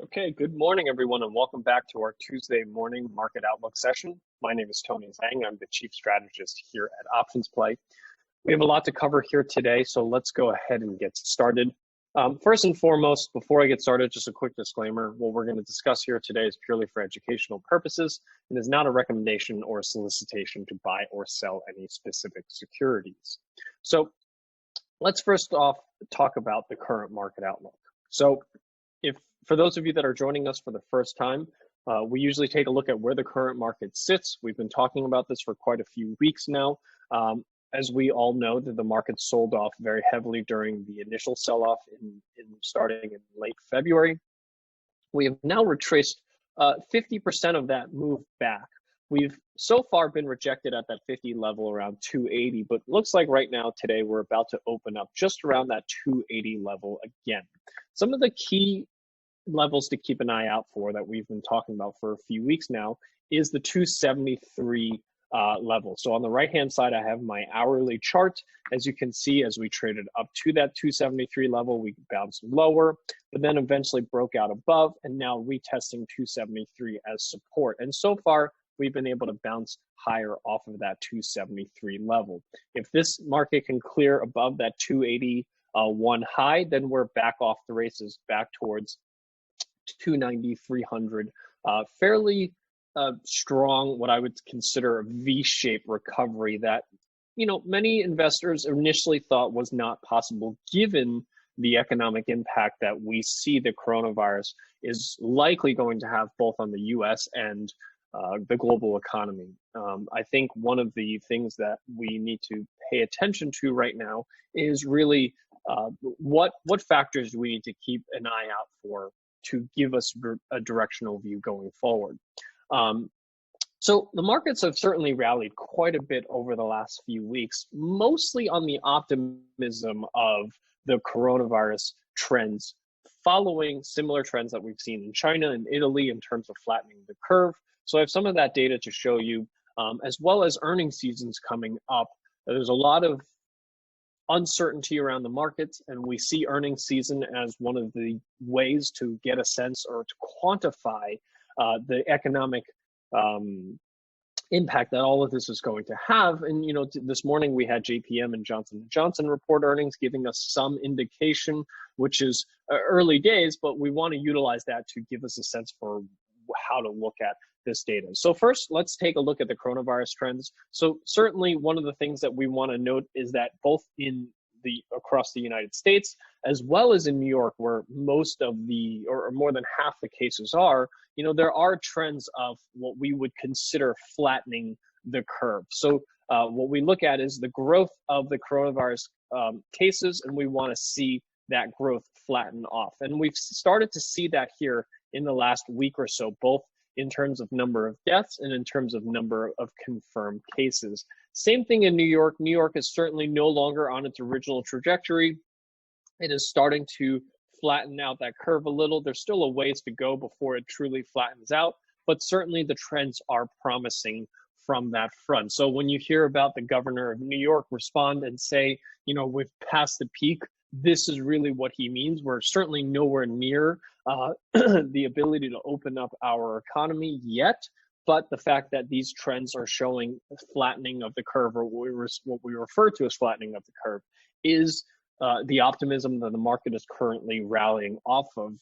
Okay, good morning, everyone, and welcome back to our Tuesday morning market outlook session. My name is Tony Zhang. I'm the chief strategist here at Options Play. We have a lot to cover here today, so let's go ahead and get started. First and foremost, before I get started, just a quick disclaimer. What we're going to discuss here today is purely for educational purposes and is not a recommendation or a solicitation to buy or sell any specific securities. So let's first off talk about the current market outlook. So for those of you that are joining us for the first time, we usually take a look at where the current market sits. We've been talking about this for quite a few weeks now. As we all know, that the market sold off very heavily during the initial sell-off starting in late February. We have now retraced 50% of that move back. We've so far been rejected at that 50 level around 280, but looks like right now today we're about to open up just around that 280 level again. Some of the key levels to keep an eye out for that we've been talking about for a few weeks now is the 273 level. So on the right hand side, I have my hourly chart. As you can see, as we traded up to that 273 level, we bounced lower, but then eventually broke out above and now retesting 273 as support. And so far, we've been able to bounce higher off of that 273 level. If this market can clear above that 281 high, then we're back off the races, back towards 290, 300, fairly strong, what I would consider a V-shaped recovery that, many investors initially thought was not possible given the economic impact that we see the coronavirus is likely going to have both on the US and the global economy. I think one of the things that we need to pay attention to right now is really what factors do we need to keep an eye out for to give us a directional view going forward. So the markets have certainly rallied quite a bit over the last few weeks, mostly on the optimism of the coronavirus trends, following similar trends that we've seen in China and Italy in terms of flattening the curve. So I have some of that data to show you, as well as earnings seasons coming up. There's a lot of uncertainty around the markets, and we see earnings season as one of the ways to get a sense or to quantify the economic impact that all of this is going to have. And this morning we had JPM and Johnson & Johnson report earnings, giving us some indication, which is early days, but we want to utilize that to give us a sense for how to look at this data. So first, let's take a look at the coronavirus trends. So certainly one of the things that we want to note is that both across the United States, as well as in New York, where most of or more than half the cases are, there are trends of what we would consider flattening the curve. So what we look at is the growth of the coronavirus cases, and we want to see that growth flatten off. And we've started to see that here in the last week or so, both in terms of number of deaths and in terms of number of confirmed cases. Same thing in New York. New York is certainly no longer on its original trajectory. It is starting to flatten out that curve a little. There's still a ways to go before it truly flattens out, but certainly the trends are promising from that front. So when you hear about the governor of New York respond and say, we've passed the peak, this is really what he means. We're certainly nowhere near the ability to open up our economy yet, but the fact that these trends are showing flattening of the curve, or what we refer to as flattening of the curve, is the optimism that the market is currently rallying off of.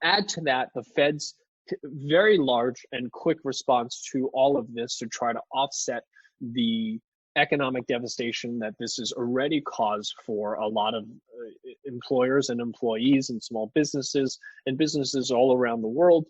Add to that the Fed's very large and quick response to all of this to try to offset the economic devastation that this has already caused for a lot of employers and employees and small businesses and businesses all around the world.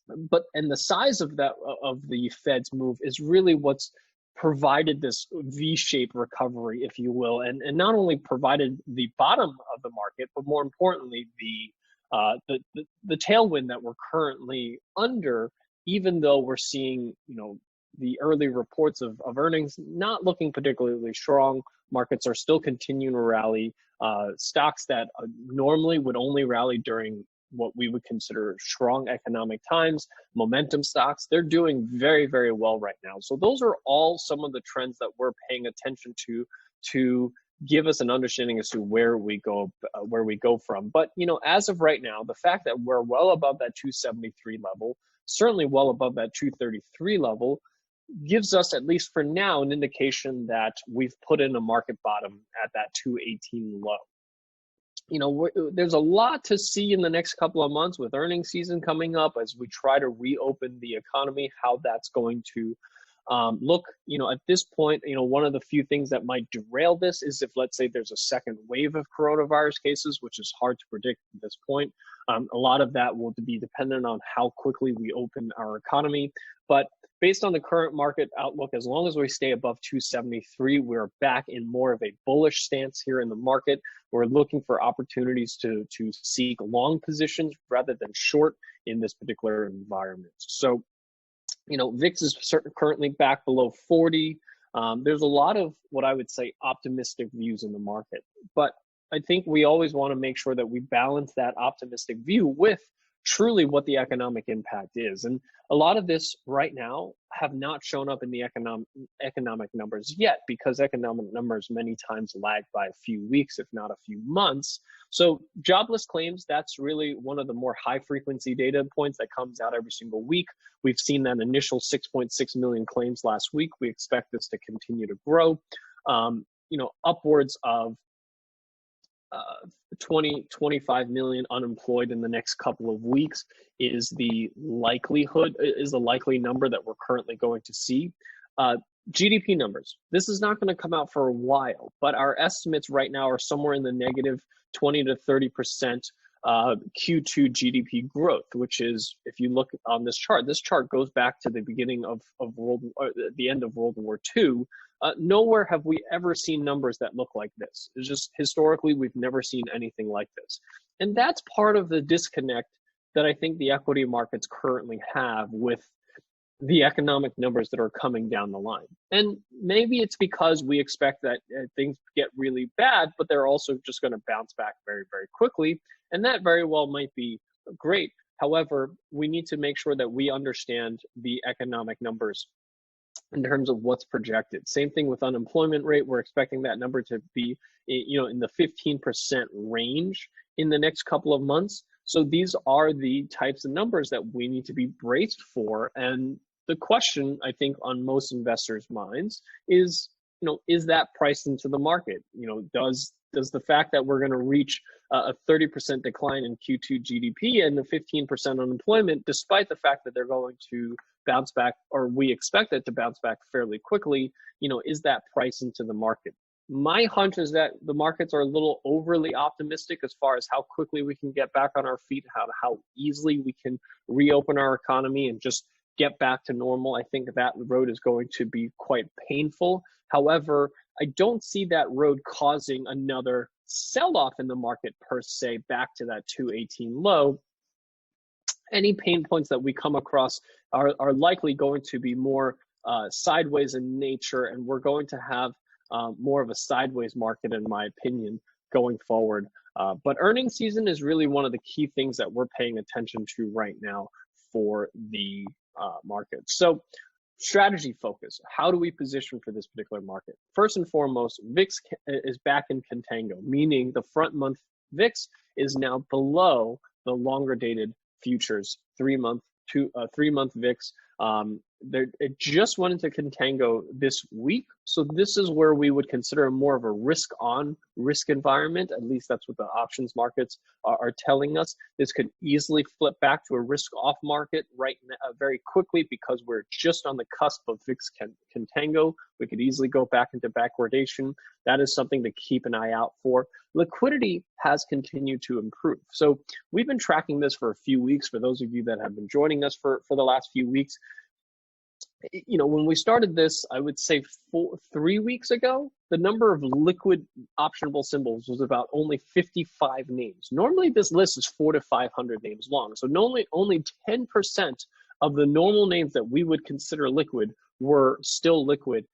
And the size of the Fed's move is really what's provided this V-shaped recovery, if you will, and not only provided the bottom of the market, but more importantly, the tailwind that we're currently under, even though we're seeing, the early reports of earnings not looking particularly strong. Markets are still continuing to rally. Stocks that normally would only rally during what we would consider strong economic times, momentum stocks, they're doing very, very well right now. So those are all some of the trends that we're paying attention to give us an understanding as to where we go from. But as of right now, the fact that we're well above that 273 level, certainly well above that 233 level, gives us, at least for now, an indication that we've put in a market bottom at that 218 low. There's a lot to see in the next couple of months with earnings season coming up as we try to reopen the economy, how that's going to look. At this point, one of the few things that might derail this is if, let's say, there's a second wave of coronavirus cases, which is hard to predict at this point. A lot of that will be dependent on how quickly we open our economy. But based on the current market outlook, as long as we stay above 273, we're back in more of a bullish stance here in the market. We're looking for opportunities to seek long positions rather than short in this particular environment. So, VIX is currently back below 40. There's a lot of what I would say optimistic views in the market, but I think we always want to make sure that we balance that optimistic view with truly what the economic impact is. And a lot of this right now have not shown up in the economic numbers yet, because economic numbers many times lag by a few weeks, if not a few months. So jobless claims, that's really one of the more high frequency data points that comes out every single week. We've seen that initial 6.6 million claims last week. We expect this to continue to grow, upwards of 25 million unemployed in the next couple of weeks is the likely number that we're currently going to see. GDP numbers. This is not going to come out for a while, but our estimates right now are somewhere in the negative 20 to 30% Q2 GDP growth, which is, if you look on this chart goes back to the beginning of the end of World War II. Nowhere have we ever seen numbers that look like this. It's just historically, we've never seen anything like this. And that's part of the disconnect that I think the equity markets currently have with the economic numbers that are coming down the line. And maybe it's because we expect that things get really bad, but they're also just going to bounce back very, very quickly. And that very well might be great. However, we need to make sure that we understand the economic numbers in terms of what's projected. Same thing with unemployment rate. We're expecting that number to be, in the 15% range in the next couple of months. So these are the types of numbers that we need to be braced for. And the question, I think, on most investors' minds is, is that priced into the market? Does the fact that we're going to reach a 30% decline in Q2 GDP and the 15% unemployment, despite the fact that they're going to bounce back, or we expect it to bounce back fairly quickly, is that priced into the market? My hunch is that the markets are a little overly optimistic as far as how quickly we can get back on our feet, how easily we can reopen our economy and just get back to normal. I think that road is going to be quite painful. However, I don't see that road causing another sell-off in the market per se back to that 218 low. Any pain points that we come across are likely going to be more sideways in nature, and we're going to have more of a sideways market, in my opinion, going forward. But earnings season is really one of the key things that we're paying attention to right now for the market. So strategy focus. How do we position for this particular market? First and foremost, VIX is back in contango, meaning the front month VIX is now below the longer dated futures 3-month VIX. It just went into contango this week. So this is where we would consider more of a risk environment. At least that's what the options markets are telling us. This could easily flip back to a risk off market right now, very quickly, because we're just on the cusp of VIX contango. We could easily go back into backwardation. That is something to keep an eye out for. Liquidity has continued to improve. So we've been tracking this for a few weeks. For those of you that have been joining us for the last few weeks, when we started this, I would say 3 weeks ago, the number of liquid optionable symbols was about only 55 names. Normally, this list is 400 to 500 names long. So only 10% of the normal names that we would consider liquid were still liquid,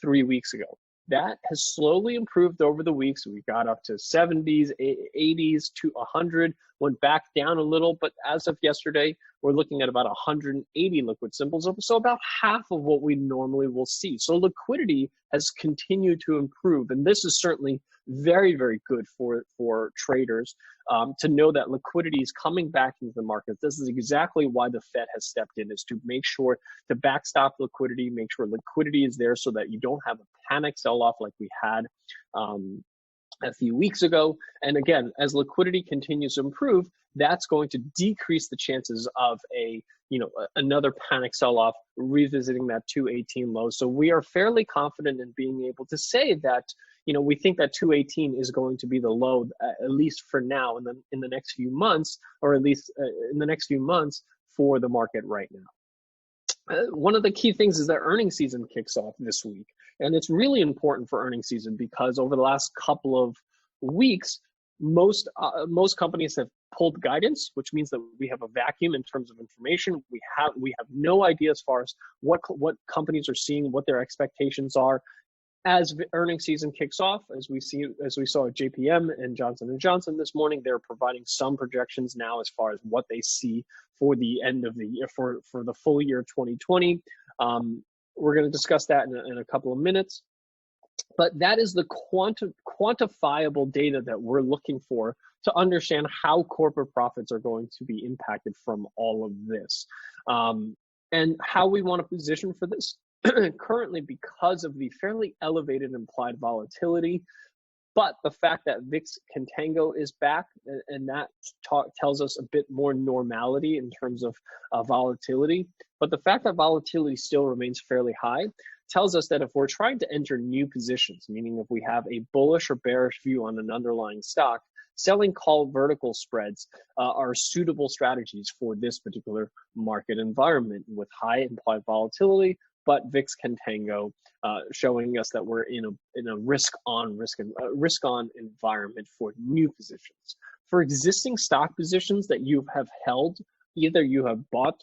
3 weeks ago. That has slowly improved over the weeks. We got up to 70s, 80s, to 100. went back down a little, but as of yesterday, we're looking at about 180 liquid symbols, so about half of what we normally will see. So liquidity has continued to improve, and this is certainly very, very good for traders to know that liquidity is coming back into the market. This is exactly why the Fed has stepped in, is to make sure to backstop liquidity, make sure liquidity is there so that you don't have a panic sell-off like we had a few weeks ago. And again, as liquidity continues to improve, that's going to decrease the chances of another panic sell-off revisiting that 218 low. So we are fairly confident in being able to say that we think that 218 is going to be the low, at least for now, in the next few months, or at least in the next few months for the market right now. One of the key things is that earnings season kicks off this week. And it's really important for earnings season because over the last couple of weeks, most companies have pulled guidance, which means that we have a vacuum in terms of information. We have no idea as far as what companies are seeing, what their expectations are. As earnings season kicks off, as we saw at JPM and Johnson & Johnson this morning, they're providing some projections now as far as what they see for the end of the year, for the full year 2020. We're going to discuss that in a couple of minutes. But that is the quantifiable data that we're looking for to understand how corporate profits are going to be impacted from all of this. And how we want to position for this. Currently, because of the fairly elevated implied volatility, but the fact that VIX Contango is back, and that tells us a bit more normality in terms of volatility. But the fact that volatility still remains fairly high tells us that if we're trying to enter new positions, meaning if we have a bullish or bearish view on an underlying stock, selling call vertical spreads are suitable strategies for this particular market environment with high implied volatility, but VIX Contango showing us that we're in a risk-on environment for new positions. For existing stock positions that you have held, either you have bought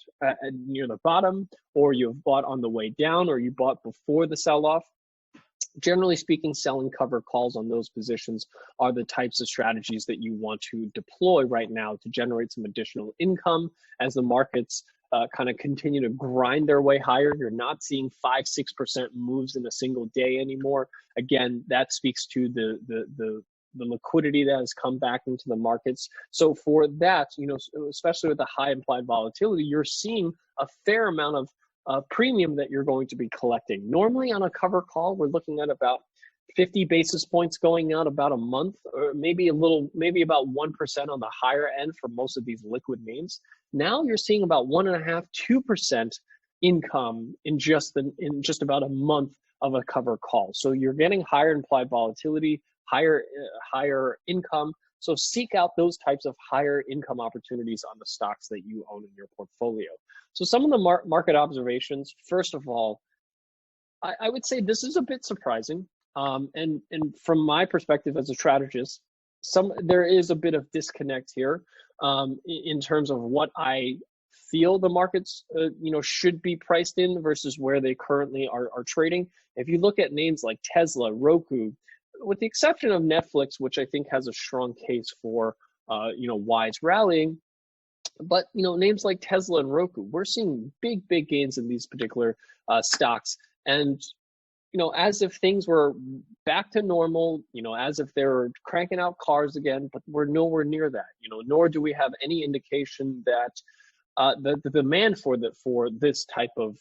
near the bottom, or you have bought on the way down, or you bought before the sell-off. Generally speaking, selling cover calls on those positions are the types of strategies that you want to deploy right now to generate some additional income as the markets kind of continue to grind their way higher. You're not seeing 5-6% moves in a single day anymore. Again, that speaks to the liquidity that has come back into the markets. So for that, especially with the high implied volatility, you're seeing a fair amount of premium that you're going to be collecting. Normally on a cover call, we're looking at about 50 basis points going out about a month, or maybe about 1% on the higher end for most of these liquid names. Now you're seeing about 1.5-2% income in just about a month of a cover call. So you're getting higher implied volatility, higher income. So seek out those types of higher income opportunities on the stocks that you own in your portfolio. So some of the market observations, first of all, I would say this is a bit surprising. And from my perspective as a strategist, there is a bit of disconnect here in terms of what I feel the markets should be priced in versus where they currently are trading. If you look at names like Tesla, Roku, with the exception of Netflix, which I think has a strong case for why it's rallying, but names like Tesla and Roku, we're seeing big gains in these particular stocks. And as if things were back to normal, as if they're cranking out cars again, but we're nowhere near that, nor do we have any indication that the demand for this type of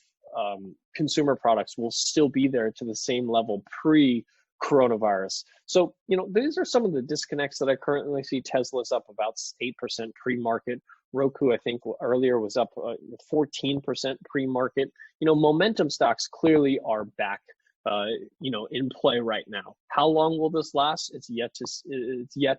consumer products will still be there to the same level pre-coronavirus. So, these are some of the disconnects that I currently see. Tesla's up about 8% pre-market. Roku, I think earlier was up 14% pre-market. Momentum stocks clearly are back in play right now. How long will this last? It's yet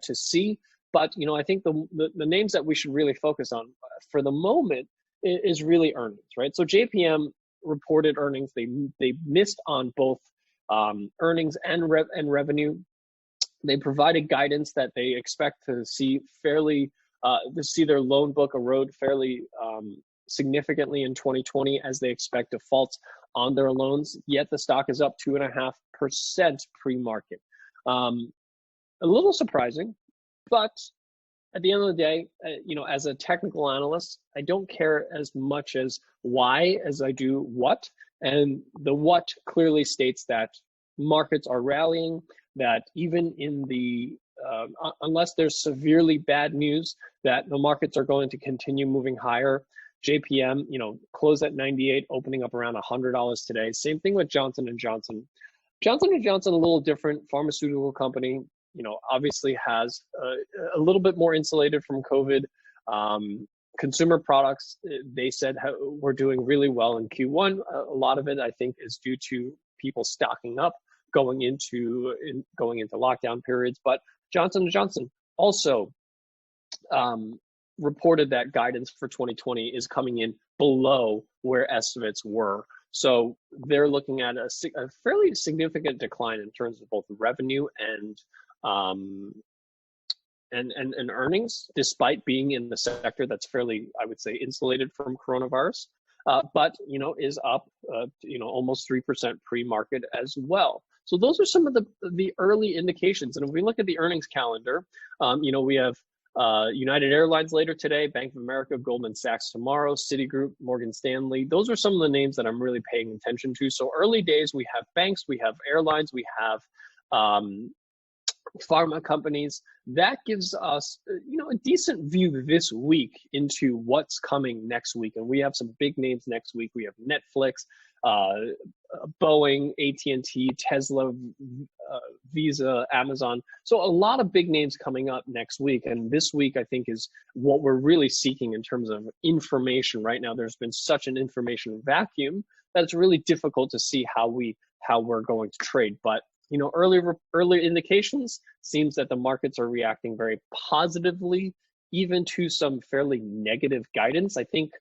to see. But I think the names that we should really focus on for the moment is really earnings, right? So JPM reported earnings. They missed on both earnings and revenue. They provided guidance that they expect to see their loan book erode fairly significantly in 2020 as they expect defaults on their loans, yet the stock is up 2.5% pre-market. A little surprising, but at the end of the day, as a technical analyst, I don't care as much as why as I do what. And the what clearly states that markets are rallying, that even in the unless there's severely bad news, that the markets are going to continue moving higher. JPM, closed at 98, opening up around $100 today. Same thing with Johnson & Johnson. Johnson & Johnson, a little different pharmaceutical company, obviously has a little bit more insulated from COVID. Consumer products, they said we're doing really well in Q1. A lot of it, I think, is due to people stocking up going into lockdown periods. But Johnson & Johnson also reported that guidance for 2020 is coming in below where estimates were. So they're looking at a fairly significant decline in terms of both revenue and earnings, despite being in the sector that's fairly, I would say, insulated from coronavirus. But is up almost 3% pre-market as well. So those are some of the early indications. And if we look at the earnings calendar, we have United Airlines later today, Bank of America, Goldman Sachs tomorrow, Citigroup, Morgan Stanley. Those are some of the names that I'm really paying attention to. So early days, we have banks, we have airlines, we have pharma companies. That gives us, a decent view this week into what's coming next week. And we have some big names next week. We have Netflix, Boeing, AT&T, Tesla, Visa, Amazon. So a lot of big names coming up next week. And this week, I think, is what we're really seeking in terms of information. Right now, there's been such an information vacuum that it's really difficult to see how we're going to trade. But early indications seems that the markets are reacting very positively, even to some fairly negative guidance. I think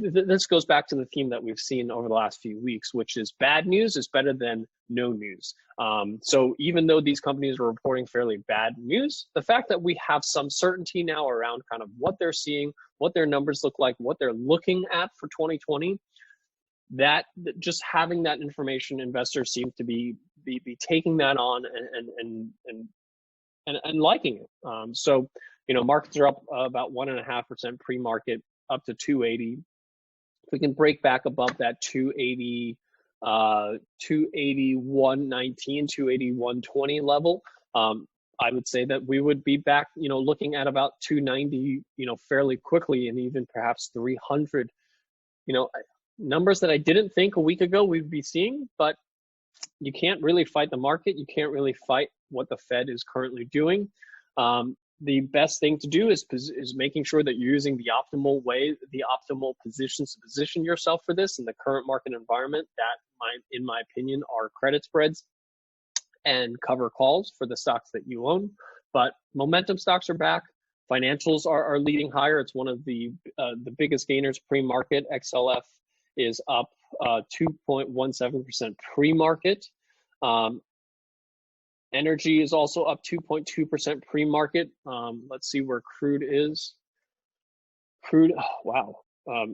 this goes back to the theme that we've seen over the last few weeks, which is bad news is better than no news. So even though these companies are reporting fairly bad news, the fact that we have some certainty now around kind of what they're seeing, what their numbers look like, what they're looking at for 2020, that just having that information, investors seem to be taking that on and liking it. So markets are up about 1.5% pre-market, up to 280. If we can break back above that 280, 281.19, 281.20 level, I would say that we would be back, looking at about 290, fairly quickly, and even perhaps 300. Numbers that I didn't think a week ago we'd be seeing, but you can't really fight the market. You can't really fight what the Fed is currently doing. The best thing to do is making sure that you're using the optimal way, the optimal positions to position yourself for this in the current market environment. That, in my opinion, are credit spreads and cover calls for the stocks that you own. But momentum stocks are back. Financials are leading higher. It's one of the biggest gainers pre-market. XLF is up 2.17% pre-market. Energy is also up 2.2% pre-market. Let's see where crude is. Crude, oh, wow.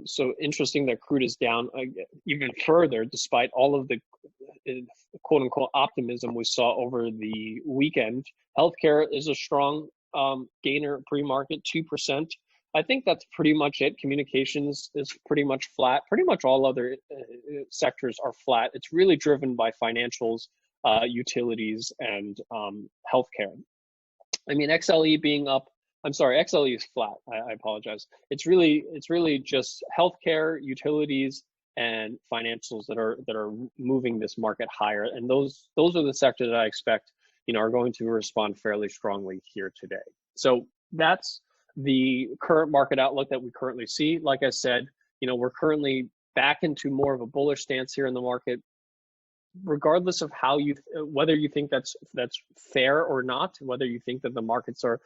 So interesting that crude is down even further, despite all of the quote unquote optimism we saw over the weekend. Healthcare is a strong gainer pre-market, 2%. I think that's pretty much it. Communications is pretty much flat. Pretty much all other sectors are flat. It's really driven by financials, utilities, and healthcare. I mean, XLE being up. I'm sorry, XLE is flat. I apologize. It's really just healthcare, utilities, and financials that are moving this market higher. And those are the sectors that I expect are going to respond fairly strongly here today. So that's the current market outlook that we currently see. Like I said, we're currently back into more of a bullish stance here in the market, regardless of whether you think that's fair or not, whether you think that the markets are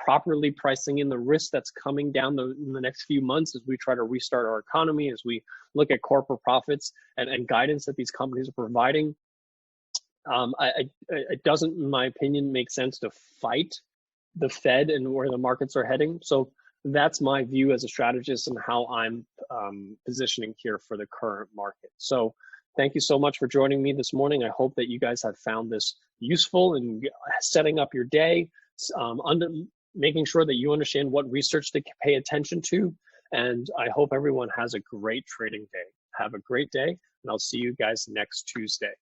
properly pricing in the risk that's coming down in the next few months as we try to restart our economy, as we look at corporate profits and guidance that these companies are providing. It doesn't, in my opinion, make sense to fight the Fed and where the markets are heading. So that's my view as a strategist and how I'm positioning here for the current market. So thank you so much for joining me this morning. I hope that you guys have found this useful in setting up your day, making sure that you understand what research to pay attention to. And I hope everyone has a great trading day. Have a great day, and I'll see you guys next Tuesday.